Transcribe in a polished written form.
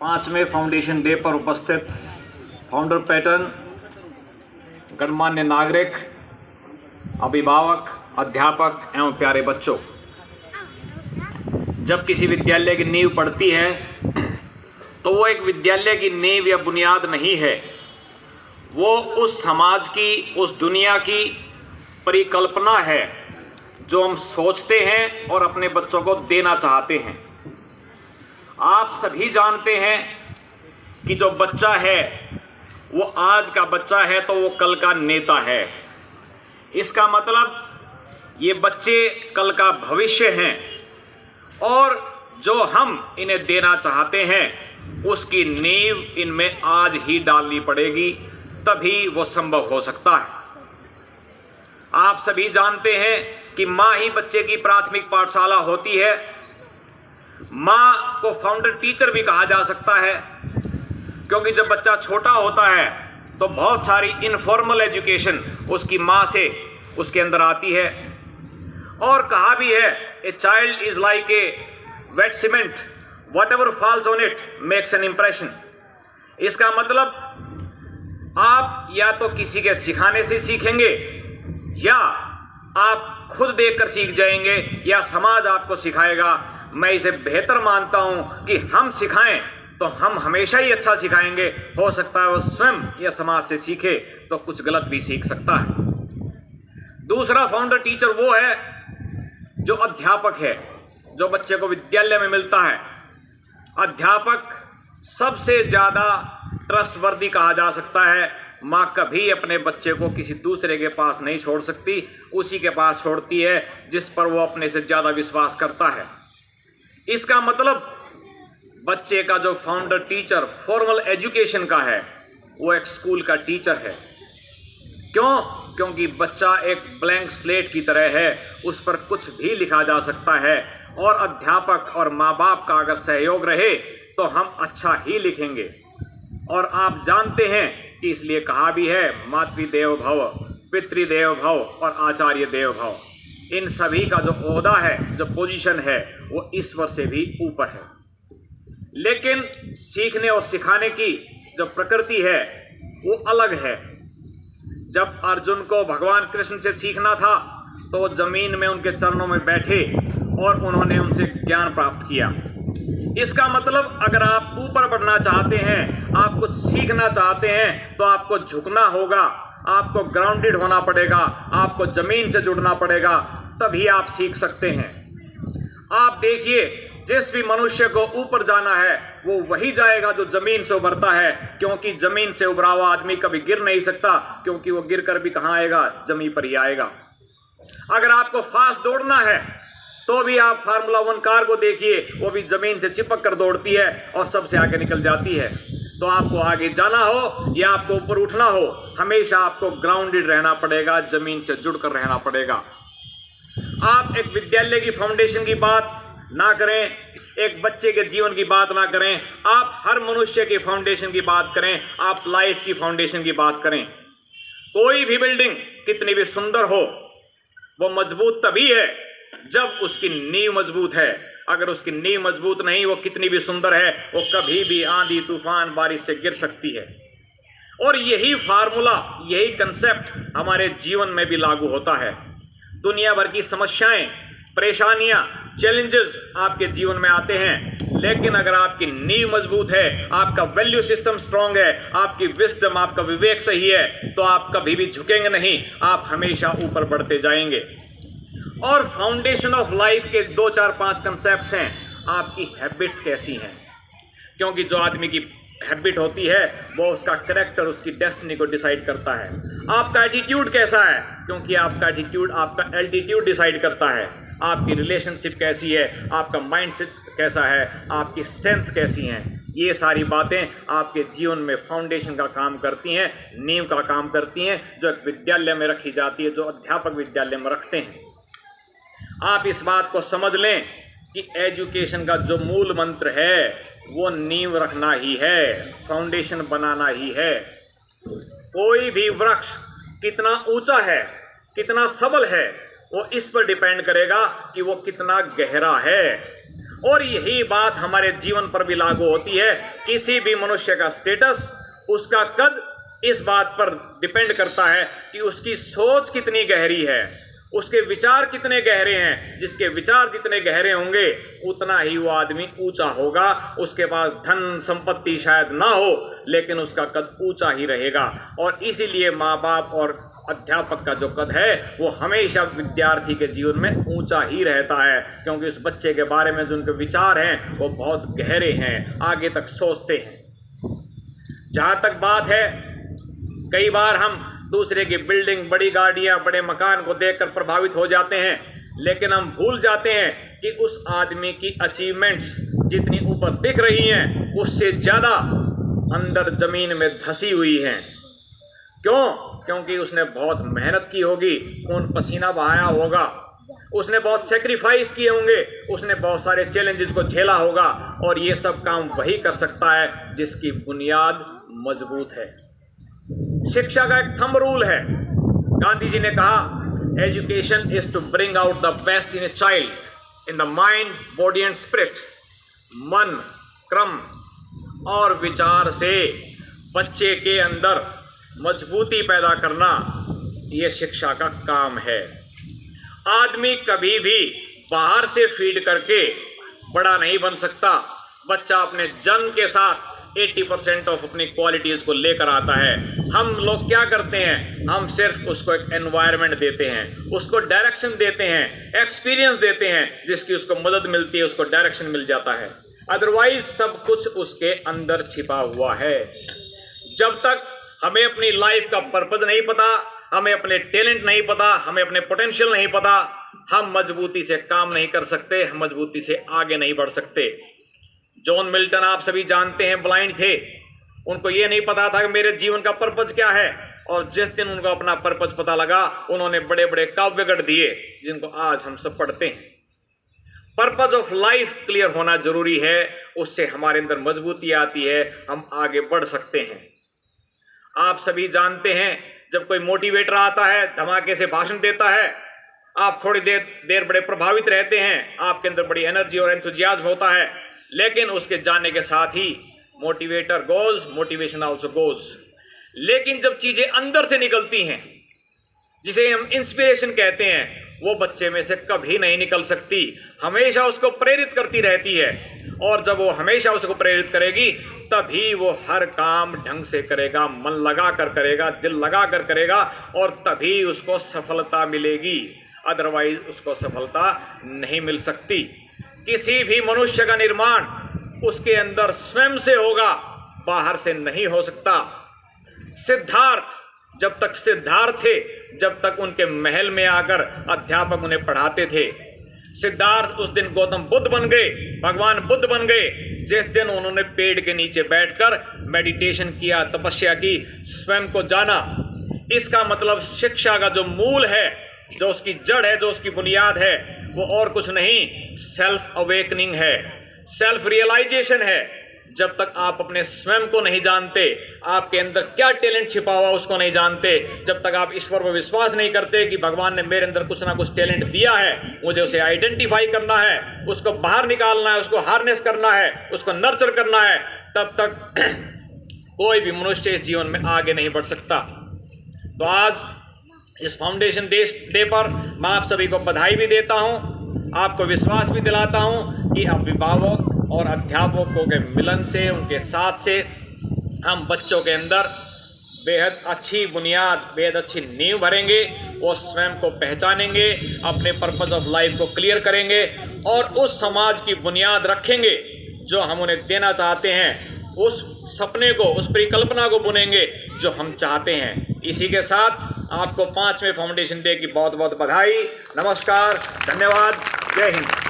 5वें foundation day पर उपस्थित फाउंडर पैटर्न, गणमान्य नागरिक, अभिभावक, अध्यापक एवं प्यारे बच्चों, जब किसी विद्यालय की नींव पड़ती है तो वो एक विद्यालय की नींव या बुनियाद नहीं है, वो उस समाज की, उस दुनिया की परिकल्पना है जो हम सोचते हैं और अपने बच्चों को देना चाहते हैं। आप सभी जानते हैं कि जो बच्चा है वो आज का बच्चा है तो वो कल का नेता है। इसका मतलब ये बच्चे कल का भविष्य हैं और जो हम इन्हें देना चाहते हैं उसकी नींव इनमें आज ही डालनी पड़ेगी, तभी वो संभव हो सकता है। आप सभी जानते हैं कि माँ ही बच्चे की प्राथमिक पाठशाला होती है। माँ को फाउंडर टीचर भी कहा जा सकता है, क्योंकि जब बच्चा छोटा होता है तो बहुत सारी इनफॉर्मल एजुकेशन उसकी माँ से उसके अंदर आती है। और कहा भी है, a child is like a wet cement, whatever falls on it makes an impression. इसका मतलब आप या तो किसी के सिखाने से सीखेंगे या आप खुद देखकर सीख जाएंगे या समाज आपको सिखाएगा। मैं इसे बेहतर मानता हूं कि हम सिखाएं तो हम हमेशा ही अच्छा सिखाएंगे। हो सकता है वो स्वयं या समाज से सीखे तो कुछ गलत भी सीख सकता है। दूसरा फाउंडर टीचर वो है जो अध्यापक है, जो बच्चे को विद्यालय में मिलता है। अध्यापक सबसे ज़्यादा ट्रस्टवर्दी कहा जा सकता है। माँ कभी अपने बच्चे को किसी दूसरे के पास नहीं छोड़ सकती, उसी के पास छोड़ती है जिस पर वो अपने से ज़्यादा विश्वास करता है। इसका मतलब बच्चे का जो फाउंडर टीचर फॉर्मल एजुकेशन का है वो एक स्कूल का टीचर है। क्यों? क्योंकि बच्चा एक ब्लैंक स्लेट की तरह है, उस पर कुछ भी लिखा जा सकता है और अध्यापक और माँ बाप का अगर सहयोग रहे तो हम अच्छा ही लिखेंगे। और आप जानते हैं कि इसलिए कहा भी है, मातृदेव भव, पितृदेव भव और आचार्य देव भव। इन सभी का जो ओहदा है, जो पोजीशन है, वो ईश्वर से भी ऊपर है। लेकिन सीखने और सिखाने की जो प्रकृति है वो अलग है। जब अर्जुन को भगवान कृष्ण से सीखना था तो वो जमीन में उनके चरणों में बैठे और उन्होंने उनसे ज्ञान प्राप्त किया। इसका मतलब अगर आप ऊपर बढ़ना चाहते हैं, आप कुछ सीखना चाहते हैं तो आपको झुकना होगा, आपको ग्राउंडेड होना पड़ेगा, आपको जमीन से जुड़ना पड़ेगा, तभी आप सीख सकते हैं। आप देखिए, जिस भी मनुष्य को ऊपर जाना है वो वही जाएगा जो जमीन से उभरता है, क्योंकि जमीन से उभरा हुआ आदमी कभी गिर नहीं सकता, क्योंकि वो गिर कर भी कहाँ आएगा, जमीन पर ही आएगा। अगर आपको फास्ट दौड़ना है तो भी आप फार्मूला 1 कार को देखिए, वो भी जमीन से चिपक कर दौड़ती है और सबसे आगे निकल जाती है। तो आपको आगे जाना हो या आपको ऊपर उठना हो, हमेशा आपको ग्राउंडेड रहना पड़ेगा, जमीन से जुड़कर रहना पड़ेगा। आप एक विद्यालय की फाउंडेशन की बात ना करें, एक बच्चे के जीवन की बात ना करें, आप हर मनुष्य की फाउंडेशन की बात करें, आप लाइफ की फाउंडेशन की बात करें। कोई भी बिल्डिंग कितनी भी सुंदर हो वो मजबूत तभी है जब उसकी नींव मजबूत है। अगर उसकी नींव मजबूत नहीं, वो कितनी भी सुंदर है, वो कभी भी आंधी तूफान बारिश से गिर सकती है। और यही फार्मूला, यही कंसेप्ट हमारे जीवन में भी लागू होता है। दुनिया भर की समस्याएं, परेशानियां, चैलेंजेस आपके जीवन में आते हैं, लेकिन अगर आपकी नींव मजबूत है, आपका वैल्यू सिस्टम स्ट्रांग है, आपकी विजडम, आपका विवेक सही है, तो आप कभी भी झुकेंगे नहीं, आप हमेशा ऊपर बढ़ते जाएंगे। और फाउंडेशन ऑफ लाइफ के 2, 4, 5 कंसेप्ट्स हैं। आपकी हैबिट्स कैसी हैं, क्योंकि जो आदमी की हैबिट होती है वो उसका कैरेक्टर, उसकी डेस्टिनी को डिसाइड करता है। आपका एटीट्यूड कैसा है, क्योंकि आपका एटीट्यूड आपका एल्टीट्यूड डिसाइड करता है। आपकी रिलेशनशिप कैसी है, आपका माइंडसेट कैसा है, आपकी स्ट्रेंथ कैसी हैं, ये सारी बातें आपके जीवन में फाउंडेशन का काम करती हैं, नींव का काम करती हैं, जो एक विद्यालय में रखी जाती है, जो अध्यापक विद्यालय में रखते हैं। आप इस बात को समझ लें कि एजुकेशन का जो मूल मंत्र है वो नींव रखना ही है, फाउंडेशन बनाना ही है। कोई भी वृक्ष कितना ऊंचा है, कितना सबल है, वो इस पर डिपेंड करेगा कि वो कितना गहरा है। और यही बात हमारे जीवन पर भी लागू होती है। किसी भी मनुष्य का स्टेटस, उसका कद इस बात पर डिपेंड करता है कि उसकी सोच कितनी गहरी है, उसके विचार कितने गहरे हैं। जिसके विचार जितने गहरे होंगे उतना ही वो आदमी ऊंचा होगा। उसके पास धन संपत्ति शायद ना हो, लेकिन उसका कद ऊंचा ही रहेगा। और इसीलिए माँ बाप और अध्यापक का जो कद है वो हमेशा विद्यार्थी के जीवन में ऊंचा ही रहता है, क्योंकि उस बच्चे के बारे में जो उनके विचार हैं वो बहुत गहरे हैं, आगे तक सोचते हैं। जहाँ तक बात है, कई बार हम दूसरे की बिल्डिंग, बड़ी गाड़ियाँ, बड़े मकान को देखकर प्रभावित हो जाते हैं, लेकिन हम भूल जाते हैं कि उस आदमी की अचीवमेंट्स जितनी ऊपर दिख रही हैं उससे ज़्यादा अंदर ज़मीन में धंसी हुई हैं। क्यों? क्योंकि उसने बहुत मेहनत की होगी, खून पसीना बहाया होगा, उसने बहुत सेक्रीफाइस किए होंगे, उसने बहुत सारे चैलेंजेस को झेला होगा। और ये सब काम वही कर सकता है जिसकी बुनियाद मजबूत है। शिक्षा का एक थंब रूल है। गांधी जी ने कहा, education is to bring out the best in a child in the mind, body and spirit. मन, क्रम और विचार से बच्चे के अंदर मजबूती पैदा करना, ये शिक्षा का काम है। आदमी कभी भी बाहर से फीड करके बड़ा नहीं बन सकता। बच्चा अपने जन्म के साथ 80% ऑफ अपनी क्वालिटीज़ को लेकर आता है। हम लोग क्या करते हैं? हम सिर्फ उसको एक एनवायरनमेंट देते हैं, उसको डायरेक्शन देते हैं, एक्सपीरियंस देते हैं, जिसकी उसको मदद मिलती है, उसको डायरेक्शन मिल जाता है। अदरवाइज सब कुछ उसके अंदर छिपा हुआ है। जब तक हमें अपनी लाइफ का पर्पज नहीं पता, हमें अपने टैलेंट नहीं पता, हमें अपने पोटेंशियल नहीं पता, हम मजबूती से काम नहीं कर सकते, हम मजबूती से आगे नहीं बढ़ सकते। जॉन मिल्टन आप सभी जानते हैं, ब्लाइंड थे। उनको ये नहीं पता था कि मेरे जीवन का पर्पज क्या है। और जिस दिन उनको अपना पर्पज पता लगा, उन्होंने बड़े बड़े काव्य गढ़ दिए जिनको आज हम सब पढ़ते हैं। पर्पज ऑफ लाइफ क्लियर होना जरूरी है, उससे हमारे अंदर मजबूती आती है, हम आगे बढ़ सकते हैं। आप सभी जानते हैं, जब कोई मोटिवेटर आता है, धमाके से भाषण देता है, आप थोड़ी देर बड़े प्रभावित रहते हैं, आपके अंदर बड़ी एनर्जी और एंथुजियाज्म होता है, लेकिन उसके जाने के साथ ही motivator goes, motivation also goes. लेकिन जब चीजें अंदर से निकलती हैं, जिसे हम इंस्पिरेशन कहते हैं, वो बच्चे में से कभी नहीं निकल सकती, हमेशा उसको प्रेरित करती रहती है। और जब वो हमेशा उसको प्रेरित करेगी, तभी वो हर काम ढंग से करेगा, मन लगा कर करेगा, दिल लगा कर करेगा, और तभी उसको सफलता मिलेगी। अदरवाइज उसको सफलता नहीं मिल सकती। किसी भी मनुष्य का निर्माण उसके अंदर स्वयं से होगा, बाहर से नहीं हो सकता। सिद्धार्थ जब तक सिद्धार्थ थे, जब तक उनके महल में आकर अध्यापक उन्हें पढ़ाते थे। सिद्धार्थ उस दिन गौतम बुद्ध बन गए, भगवान बुद्ध बन गए, जिस दिन उन्होंने पेड़ के नीचे बैठकर मेडिटेशन किया, तपस्या की, स्वयं को जाना। इसका मतलब शिक्षा का जो मूल है, जो उसकी जड़ है, जो उसकी बुनियाद है, वो और कुछ नहीं, सेल्फ अवेकनिंग है, सेल्फ रियलाइजेशन है। जब तक आप अपने स्वयं को नहीं जानते, आपके अंदर क्या टैलेंट छिपा हुआ उसको नहीं जानते, जब तक आप ईश्वर पर विश्वास नहीं करते कि भगवान ने मेरे अंदर कुछ ना कुछ टैलेंट दिया है, मुझे उसे आइडेंटिफाई करना है, उसको बाहर निकालना है, उसको हार्नेस करना है, उसको नर्चर करना है, तब तक कोई भी मनुष्य इस जीवन में आगे नहीं बढ़ सकता। तो आज इस फाउंडेशन डे पर मैं आप सभी को बधाई भी देता हूँ, आपको विश्वास भी दिलाता हूँ कि अभिभावक और अध्यापकों के मिलन से, उनके साथ से हम बच्चों के अंदर बेहद अच्छी बुनियाद, बेहद अच्छी नींव भरेंगे। वो स्वयं को पहचानेंगे, अपने पर्पस ऑफ लाइफ को क्लियर करेंगे और उस समाज की बुनियाद रखेंगे जो हम उन्हें देना चाहते हैं। उस सपने को, उस परिकल्पना को बुनेंगे जो हम चाहते हैं। इसी के साथ आपको 5वें फाउंडेशन डे की बहुत बहुत बधाई, नमस्कार, धन्यवाद, जय हिंद।